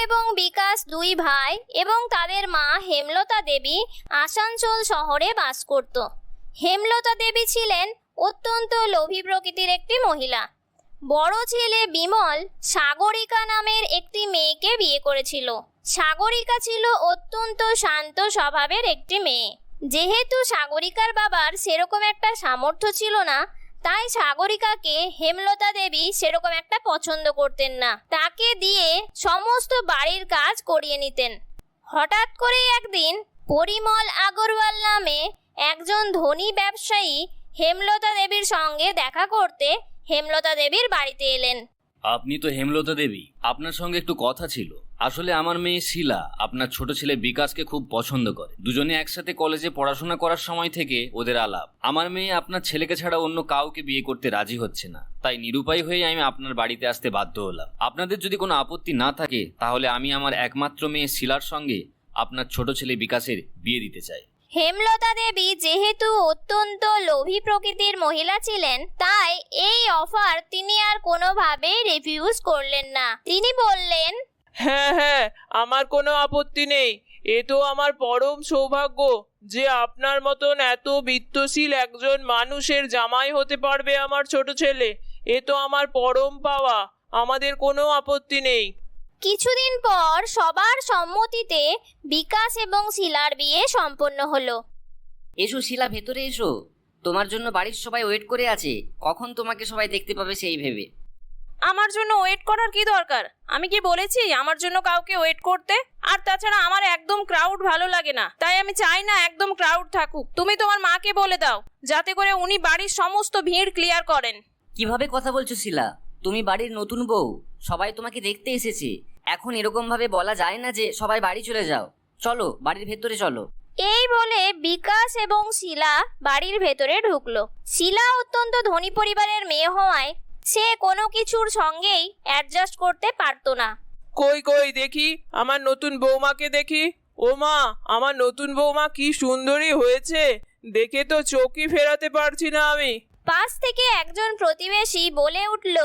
এবং বিকাশ দুই ভাই এবং তাদের মা হেমলতা দেবী আসানসোল শহরে বাস করত। হেমলতা দেবী ছিলেন অত্যন্ত লোভী প্রকৃতির একটি মহিলা। বড় ছেলে বিমল সাগরিকা নামের একটি মেয়েকে বিয়ে করেছিল। সাগরিকা ছিল অত্যন্ত শান্ত স্বভাবের একটি মেয়ে। যেহেতু সাগরিকার বাবার সেরকম একটা সামর্থ্য ছিল না, তাই সাগরিকাকে হেমলতা দেবী সেরকম একটা পছন্দ করতেন না। তাকে দিয়ে সমস্ত বাড়ির কাজ করিয়ে নিতেন। হঠাৎ করে একদিন পরিমল আগরওয়াল নামে একজন ধনী ব্যবসায়ী হেমলতা দেবীর সঙ্গে দেখা করতে হেমলতা দেবীর বাড়িতে এলেন। আপনি তো হেমলতা দেবী, আপনার সঙ্গে একটু কথা ছিল। আসলে আমার মেয়ে শিলা আপনার ছোট ছেলে বিকাশকে খুব পছন্দ করে। দুজনে একসাথে কলেজে পড়াশোনা করার সময় থেকে ওদের আলাপ। আমার মেয়ে আপনার ছেলেকে ছাড়া অন্য কাউকে বিয়ে করতে রাজি হচ্ছে না, তাই নিরুপায় হয়ে আমি আপনার বাড়িতে আসতে বাধ্য হলাম। আপনাদের যদি কোনো আপত্তি না থাকে তাহলে আমি আমার একমাত্র মেয়ে শিলার সঙ্গে আপনার ছোট ছেলে বিকাশের বিয়ে দিতে চাই। হেমলতা দেবী যেহেতু অত্যন্ত লোভী প্রকৃতির মহিলা ছিলেন, তাই এই অফার তিনি আর কোনোভাবেই রিফিউজ করলেন না। তিনি বললেন, হ্যাঁ হ্যাঁ, আমার কোনো আপত্তি নেই। এ তো আমার পরম সৌভাগ্য যে আপনার মতন এত বিত্তশীল একজন মানুষের জামাই হতে পারবে আমার ছোট ছেলে। এ তো আমার পরম পাওয়া। আমাদের কোনো আপত্তি নেই। কিছুদিন পর সবার সম্মতিতে বিকাশ এবং শিলার বিয়ে সম্পন্ন হলো। এসো শিলা, ভেতরে এসো। তোমার জন্য বাড়ির সবাই ওয়েট করে আছে। কখন তোমাকে সবাই দেখতে পাবে সেই ভেবে। আমার জন্য ওয়েট করার কি দরকার? আমি কি বলেছি আমার জন্য কাউকে ওয়েট করতে? আর তাছাড়া আমার একদম ক্রাউড ভালো লাগে না, তাই আমি চাই না একদম ক্রাউড থাকুক। তুমি তোমার মাকে বলে দাও যাতে করে উনি বাড়ির সমস্ত ভিড় ক্লিয়ার করেন। কিভাবে কথা বলছো শিলা? তুমি বাড়ির নতুন বউ, সবাই তোমাকে দেখতে এসেছে। এখন এরকম ভাবে বলা যায় না যে সবাই বাড়ি চলে যাও। চলো বাড়ির ভেতরে চলো। এই বলে বিকাশ এবং শিলা বাড়ির ভেতরে ঢুকলো। শিলা অত্যন্ত ধনী পরিবারের মেয়ে হওয়ায় সে কোনো কিছুর সঙ্গেই অ্যাডজাস্ট করতে পারতো না। কই কই দেখি আমার নতুন বৌমাকে দেখি। ও মা, আমার নতুন বৌমা কি সুন্দরী হয়েছে, দেখে তো চোখই ফেরাতে পারছি না আমি। পাশ থেকে একজন প্রতিবেশী বলে উঠল,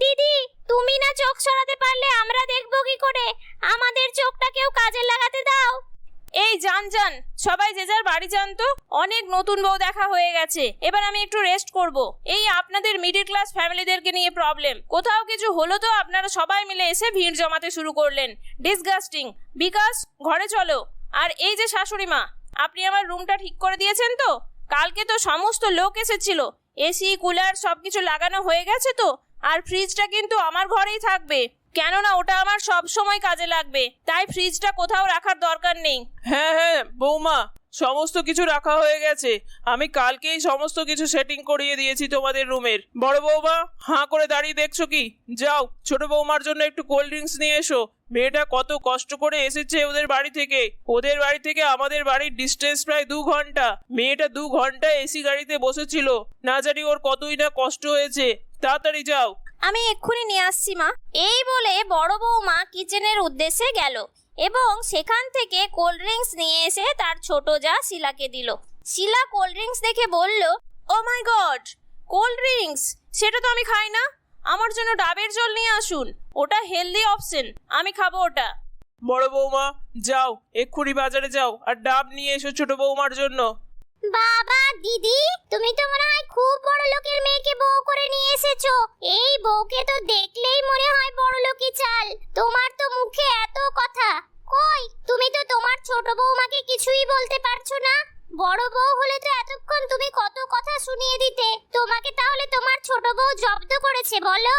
দিদি তুমি না চোখ সরাতে পারলে আমরা দেখবো কি করে? আমাদের চোখটাকেও কাজে লাগাতে দাও। এই যান যান, সবাই যে যার বাড়ি যান তো। অনেক নতুন বউ দেখা হয়ে গেছে, এবার আমি একটু রেস্ট করব। এই আপনাদের মিডল ক্লাস ফ্যামিলিদেরকে নিয়ে প্রবলেম। কোথাও কিছু হলো তো আপনারা সবাই মিলে এসে ভিড় জমাতে শুরু করলেন। ডিসগাস্টিং। বিকাশ, ঘরে চলো। আর এই যে শাশুড়ি মা, আপনি আমার রুমটা ঠিক করে দিয়েছেন তো? কালকে তো সমস্ত লোক এসেছিল। এসি কুলার সবকিছু লাগানো হয়ে গেছে তো? আর ফ্রিজটা কিন্তু আমার ঘরেই থাকবে, কেননা ওটা আমার সব সময় কাজে লাগবে। তাই ফ্রিজটা কোথাও রাখার দরকার নেই। হ্যাঁ হ্যাঁ বৌমা, সমস্ত কিছু রাখা হয়ে গেছে। আমি কালকেই সমস্ত কিছু সেটিং করিয়ে দিয়েছি তোমাদের রুমের। বড় বৌমা, হাঁ করে দাঁড়িয়ে দেখছো কি? যাও ছোট বৌমার জন্য একটু কোল্ড ড্রিঙ্কস নিয়ে এসো। মেয়েটা কত কষ্ট করে এসেছে ওদের বাড়ি থেকে। ওদের বাড়ি থেকে আমাদের বাড়ির ডিস্টেন্স প্রায় 2 ঘন্টা। মেয়েটা 2 ঘন্টা এসি গাড়িতে বসেছিল। না জানি ওর কতই না কষ্ট হয়েছে। তাড়াতাড়ি যাও। আমি এক্ষুনি নিয়ে আসছি মা। এই বলে বড় বৌমা কিচেনের উদ্দেশ্যে গেল এবং সেখান থেকে কোল্ড ড্রিঙ্কস নিয়ে এসে তার ছোট যা শিলাকে দিল। শিলা কোল্ড ড্রিঙ্কস দেখে বলল, ও মাই গড, কোল্ড ড্রিঙ্কস! সেটা তো আমি খাই না। আমার জন্য ডাবের জল নিয়ে আসুন, ওটা হেলদি অপশন, আমি খাবো ওটা। বড় বৌমা যাও, এক্ষুনি বাজারে যাও আর ডাব নিয়ে এসো ছোট বৌমার জন্য। বাবা দিদি, তুমি তো মনে হয় খুব বড় লোকের মেয়েকে বউ করে নিয়ে এসেছো। এই বউকে তো দেখলেই মনে হয় বড় লোকই চাল। তোমার তো মুখে এত কথা, কই তুমি তো তোমার ছোট বৌমাকে কিছুই বলতে পারছো না? বড় বউ হলে তো এতক্ষণ তুমি কত কথা শুনিয়ে দিতে। তোমাকে তাহলে তোমার ছোট বউ জব্দ করেছে বলো?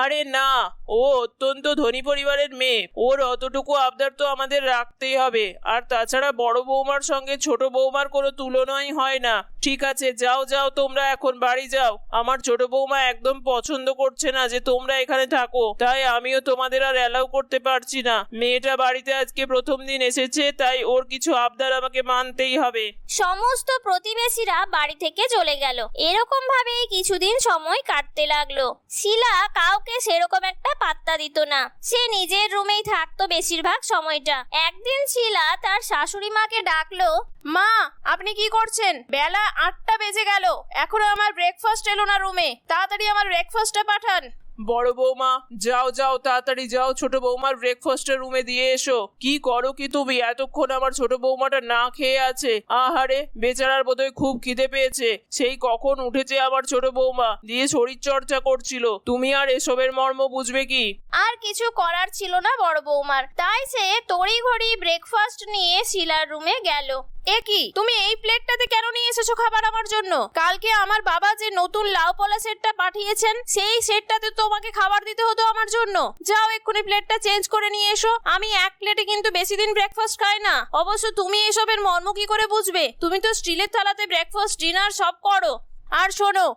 আরে না, ও অত্যন্ত ধনী পরিবারের মেয়ে, ওর অতটুকু আবদার তো আমাদের রাখতেই হবে। আর তাছাড়া বড় বৌমার সঙ্গে ছোট বৌমার কোনো তুলনাই হয় না। ঠিক আছে, যাও যাও, তোমরা এখন বাড়ি যাও। আমার ছোট বৌমা একদম পছন্দ করছে না যে তোমরা এখানে থাকো, তাই আমিও তোমাদের আর অ্যালাউ করতে পারছি না। মেয়েটা বাড়িতে আজকে প্রথম দিন এসেছে, তাই ওর কিছু আবদার আমাকে মানতেই হবে। সমস্ত প্রতিবেশীরা বাড়ি থেকে চলে গেল। এরকম ভাবেই কিছুদিন সময় কাটতে লাগলো। শিলা কাউকে সেরকম একটা পাত্তা দিত না। সে নিজের রুমেই থাকতো বেশিরভাগ সময়টা। একদিন শিলা তার শাশুড়ি মাকে ডাকলো, মা, আপনি কি করছেন? বেলা 8টা বেজে গেল, এখনো আমার ব্রেকফাস্ট এলো না রুমে। তাড়াতাড়ি আমার ব্রেকফাস্টটা পাঠান। বড় বৌমা, যাও যাও, তাড়াতাড়ি যাও, ছোট বৌমার ব্রেকফাস্টের রুমে দিয়ে এসো। কি করো কি তুমি? এতক্ষণ আমার ছোট বৌমাটা না খেয়ে আছে। আহারে, বেচারার বোধহয় খুব খিদে পেয়েছে। সেই কখন উঠেছে আমার ছোট বৌমা, দিয়ে শরীর চর্চা করছিল। তুমি আর এসবের মর্ম বুঝবে কি? আর কিছু করার ছিল না বড় বৌমার, তাই সে তড়িঘড়ি ব্রেকফাস্ট নিয়ে শিলার রুমে গেল। এ কি, তুমি এই প্লেটটাতে কেন নিয়ে এসেছো খাবার আমার জন্য? কালকে আমার বাবা যে নতুন লাউ পলা সেটটা পাঠিয়েছেন, সেই সেটটাতে তোমাকে খাবার দিতে হতো আমার জন্য। যাও এক্ষুনি প্লেটটা চেঞ্জ করে নিয়ে এসো। আমি এক প্লেটে কিন্তু বেশি দিন ব্রেকফাস্ট খাই না। অবশ্য তুমি এসবের মর্ম কি করে বুঝবে? তুমি তো স্টিলের থালাতে ব্রেকফাস্ট ডিনার সব করো। আর শোনো,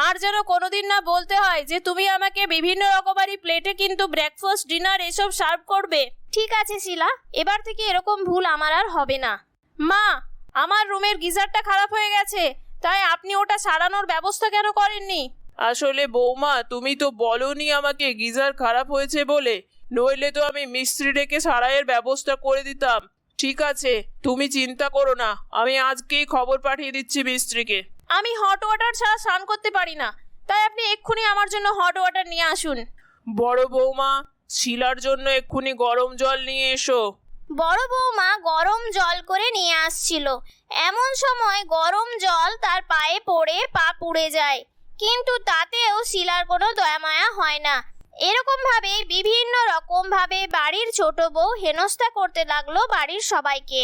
আর যেন কোনোদিন না বলতে হয় যে তুমি আমাকে বিভিন্ন রকমারি প্লেটে কিন্তু ব্রেকফাস্ট ডিনার এসব সার্ভ করবে। ঠিক আছে শিলা, এবার থেকে এরকম ভুল আমার আর হবে না। মা, আমার রুমের গিজারটা খারাপ হয়ে গেছে, তাই আপনি ওটা সারানোর ব্যবস্থা কেন করেননি? আসলে বৌমা, তুমি তো বলোনি আমাকে গিজার খারাপ হয়েছে বলে, নইলে তো আমি মিস্ত্রি ডেকে সারাইয়ের ব্যবস্থা করে দিতাম। ঠিক আছে, তুমি চিন্তা করো না, আমি আজকেই খবর পাঠিয়ে দিচ্ছি মিস্ত্রিকে। আমি হট ওয়াটার ছাড়া স্নান করতে পারি না, তাই আপনি এক্ষুনি আমার জন্য হট ওয়াটার নিয়ে আসুন। বড় বৌমা, শিলার জন্য এক্ষুনি গরম জল নিয়ে এসো। বড় বৌমা গরম জল করে নিয়ে আসছিল। এমন সময় গরম জল তার পায়ে পড়ে পা পুড়ে যায়, কিন্তু তাতেও শিলার কোনো দয়ামায়া হয় না। এরকম ভাবে বিভিন্ন রকম ভাবে বাড়ির ছোট বউ হেনস্থা করতে লাগলো বাড়ির সবাইকে।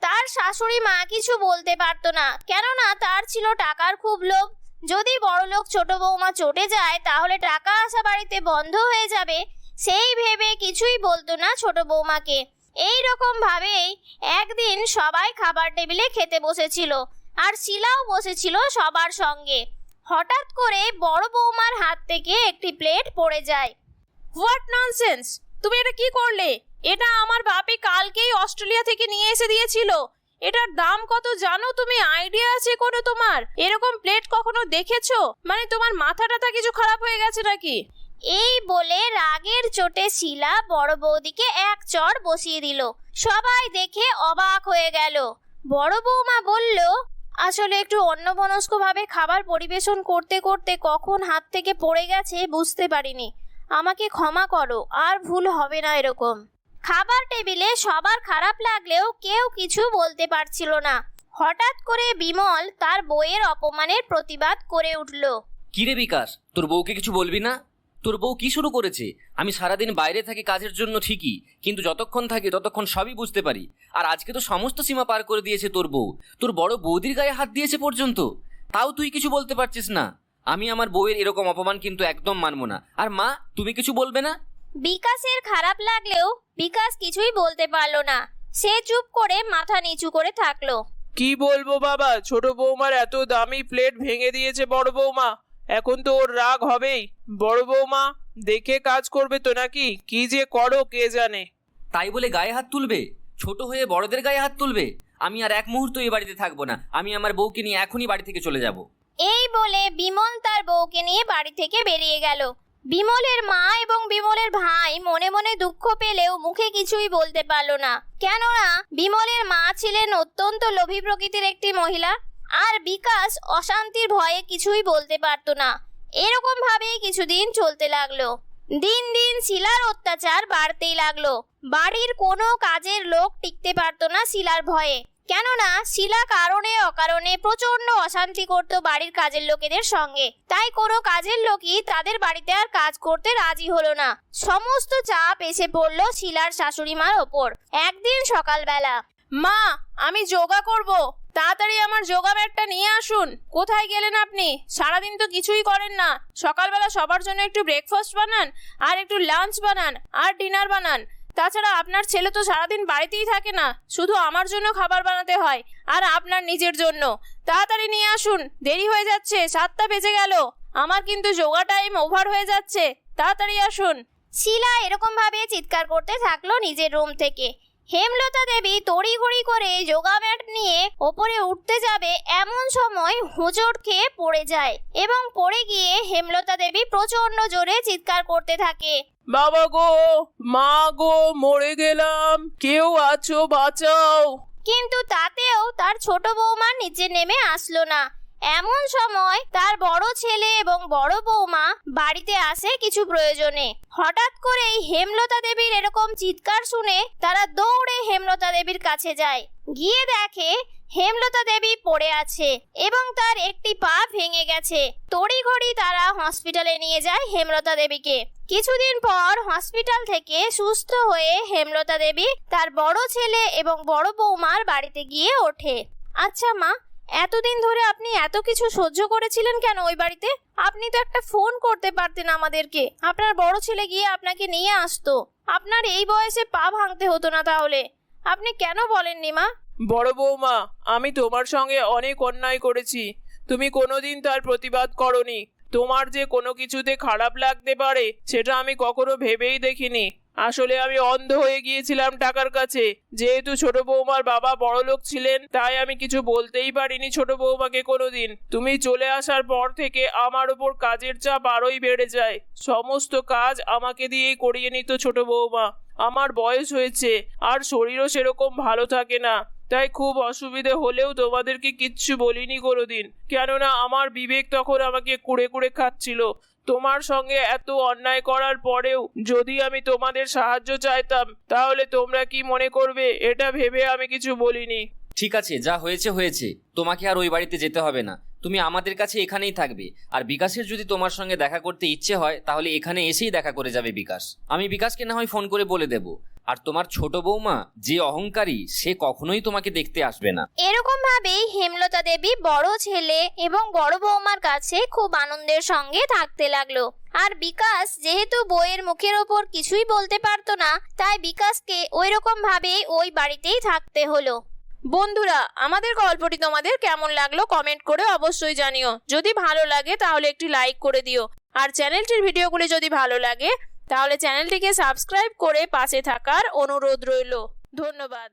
তার শাশুড়ি মা কিছু বলতে পারতো না, কেননা তার ছিল টাকার খুব লোভ। যদি বড়লোক ছোট বৌমা চটে যায় তাহলে টাকা আসা বাড়িতে বন্ধ হয়ে যাবে, সেই ভেবে কিছুই বলতো না ছোট বৌমাকে। এই রকম ভাবেই একদিন সবাই খাবার টেবিলে খেতে বসেছিল, আর শিলাও বসেছিল সবার সঙ্গে। হঠাৎ করে বড় বৌমার হাত থেকে একটি প্লেট পড়ে যায়। What nonsense! তুমি এটা কি করলে? এটা আমার বাপি কালকেই অস্ট্রেলিয়া থেকে নিয়ে এসে দিয়েছিল। এটার দাম কত জানো তুমি? আইডিয়া আছে কোনো তোমার? এরকম প্লেট কখনো দেখেছো? মানে তোমার মাথা টাথা কিছু খারাপ হয়ে গেছে নাকি? এই বলে রাগের চোটে শিলা বড় বৌদিকে এক চড় বসিয়ে দিল। সবাই দেখে অবাক হয়ে গেল। বড় বৌমা বলল, আসলে একটু অন্যমনস্ক ভাবে খাবার পরিবেশন করতে করতে কখন হাত থেকে পড়ে গেছে বুঝতে পারিনি। আমাকে ক্ষমা করো, আর ভুল হবে না এরকম। খাবার টেবিলে সবার খারাপ লাগলেও কেউ কিছু বলতে পারছিল না। হঠাৎ করে বিমল তার বউয়ের অপমানের প্রতিবাদ করে উঠল। কিরে বিকাশ, তোর বউকে কিছু বলবি না? তোর বউ কি শুরু করেছে? আমি সারাদিন বাইরে থাকি কাজের জন্য ঠিকই, কিন্তু যতক্ষণ থাকি ততক্ষণ সবই বুঝতে পারি। আর আজকে তো সমস্ত সীমা পার করে দিয়েছে তোর বউ। তোর বড় বৌদির গায়ে হাত দিয়েছে পর্যন্ত, তাও তুই কিছু বলতে পারছিস না। আমি আমার বউয়ের এরকম অপমান কিন্তু একদম মানবো না। আর মা, তুমি কিছু বলবে না? বিকাশের খারাপ লাগলেও বিকাশ কিছুই বলতে পারলো না। সে চুপ করে মাথা নিচু করে থাকলো। কি বলবো বাবা, ছোট বৌমার এত দামি প্লেট ভেঙে দিয়েছে বড় বৌমা। এখন তো ওর রাগ হবেই। বড় বৌমা, দেখে কাজ করবে তো নাকি? কি যে করো কে জানে। তাই বলে গায়ে হাত তুলবে? ছোট হয়ে বড়দের গায়ে হাত তুলবে? আমি আর এক মুহূর্ত এই বাড়িতে থাকবো না। আমি আমার বউকে নিয়ে এখনই বাড়ি থেকে চলে যাব। এই বলে বিমল তার বউকে নিয়ে বাড়ি থেকে বেরিয়ে গেল। বিমলের মা এবং বিমলের ভাই মনে মনে দুঃখ পেলেও মুখে কিছুই বলতে পারলো না, কেননা বিমলের মা ছিলেন অত্যন্ত লোভী প্রকৃতির একটি মহিলা, আর বিকাশ অশান্তির ভয়ে কিছুই বলতে পারতো না। এরকম ভাবেই কিছুদিন চলতে লাগলো। দিন দিন শিলার অত্যাচার বাড়তেই লাগলো। বাড়ির কোনো কাজের লোক টিকতে পারতো না শিলার ভয়ে, কেননা শিলা কারণে অকারণে প্রচন্ড অশান্তি করত বাড়ির কাজের লোকেদের সঙ্গে। তাই কোনো কাজের লোকই তাদের বাড়িতে আর কাজ করতে রাজি হলো না। সমস্ত চাপ এসে পড়লো শিলার শাশুড়ি মার ওপর। একদিন সকালবেলা, মা, আমি যোগা করব, তাড়াতাড়ি আমার যোগা ম্যাটটা নিয়ে আসুন। কোথায় গেলেন আপনি? সারাদিন তো কিছুই করেন না। সকালবেলা সবার জন্য একটু ব্রেকফাস্ট বানান, আর একটু লাঞ্চ বানান, আর ডিনার বানান। তাছাড়া আপনার ছেলে তো সারাদিন বাড়িতেই থাকে না, শুধু আমার জন্য খাবার বানাতে হয়, আর আপনার নিজের জন্য। তাড়াতাড়ি নিয়ে আসুন, দেরি হয়ে যাচ্ছে, 7টা বেজে গেল। আমার কিন্তু যোগা টাইম ওভার হয়ে যাচ্ছে, তাড়াতাড়ি আসুন। শিলা এরকম ভাবে চিৎকার করতে থাকলো নিজের রুম থেকে। হেমলতা দেবী তড়িঘড়ি করে যোগা ম্যাট নিয়ে ওপরে উঠতে যাবে, এমন সময় হোঁচট খেয়ে পড়ে যায় এবং পড়ে গিয়ে হেমলতা দেবী প্রচন্ড জোরে চিৎকার করতে থাকে। বাবা গো, মা গো, মরে গেলাম, কেউ আছো বাঁচাও। কিন্তু তাতেও তার ছোট বৌমা নিচে নেমে আসলো না। এমন সময় তার বড় ছেলে এবং বড় বৌমা বাড়িতে আসে কিছু প্রয়োজনে। হঠাৎ করেই হেমলতা দেবীর এরকম চিৎকার শুনে তারা দৌড়ে হেমলতা দেবীর কাছে যায়। গিয়ে দেখে হেমলতা দেবী পড়ে আছে এবং তার একটি পা ভেঙে গেছে। তড়িঘড়ি তারা হসপিটালে নিয়ে যায় হেমলতা দেবীকে। কিছুদিন পর হসপিটাল থেকে সুস্থ হয়ে হেমলতা দেবী তার বড় ছেলে এবং বড় বৌমার বাড়িতে গিয়ে ওঠে। আচ্ছা মা, এতদিন ধরে আপনি এত কিছু সহ্য করেছিলেন কেন ওই বাড়িতে? আপনি তো একটা ফোন করতে পারতেন আমাদেরকে, আপনার বড় ছেলে গিয়ে আপনাকে নিয়ে আসতো। আপনার এই বয়সে পা ভাঙতে হতো না তাহলে, আপনি কেন বলেননি মা? বড় বৌমা, আমি তোমার সঙ্গে অনেক অন্যায় করেছি, তুমি কোনোদিন তার প্রতিবাদ করনি। তোমার যে কোনো কিছুতে খারাপ লাগতে পারে সেটা আমি কখনো ভেবেই দেখিনি। আসলে আমি অন্ধ হয়ে গিয়েছিলাম টাকার কাছে। যেহেতু ছোট বৌমার বাবা বড়লোক ছিলেন, তাই আমি কিছু বলতেই পারিনি ছোট বৌমাকে কোনোদিন। তুমি চলে আসার পর থেকে আমার উপর কাজের চাপ আরোই বেড়ে যায়। সমস্ত কাজ আমাকে দিয়েই করিয়ে নিত ছোট বৌমা। আমার বয়স হয়েছে আর শরীরও সেরকম ভালো থাকে না, তাই খুব অসুবিধে হলেও তোমাদেরকে কিচ্ছু বলিনি কোনোদিন, কেননা আমার বিবেক তখন আমাকে কুড়ে কুড়ে খাচ্ছিল। তোমার সঙ্গে এত অন্যায় করার পরেও যদি আমি তোমাদের সাহায্য চাইতাম তাহলে তোমরা কি মনে করবে, এটা ভেবে আমি কিছু বলিনি। ঠিক আছে, যা হয়েছে হয়েছে, তোমাকে আর ওই বাড়িতে যেতে হবে না, তুমি আমাদের কাছে এখানেই থাকবে। আর বিকাশের যদি তোমার সঙ্গে দেখা করতে ইচ্ছে হয় তাহলে এখানে এসেই দেখা করে যাবে বিকাশ। আমি বিকাশকে না হয় ফোন করে বলে দেব। আর তোমার ছোট বৌমা যে অহংকারী, সে কখনোই তোমাকে দেখতে আসবে না। এরকম ভাবেই হেমলতা দেবী বড় ছেলে এবং বড় বৌমার কাছে খুব আনন্দের সঙ্গে থাকতে লাগলো। আর বিকাশ যেহেতু বইয়ের মুখের ওপর কিছুই বলতে পারতো না, তাই বিকাশকে ওই রকম ভাবেই ওই বাড়িতেই থাকতে হলো। বন্ধুরা, আমাদের গল্পটি তোমাদের কেমন লাগলো কমেন্ট করে অবশ্যই জানিও। যদি ভালো লাগে তাহলে একটি লাইক করে দিও। আর চ্যানেলটির ভিডিওগুলি যদি ভালো লাগে তাহলে চ্যানেলটিকে সাবস্ক্রাইব করে পাশে থাকার অনুরোধ রইল। ধন্যবাদ।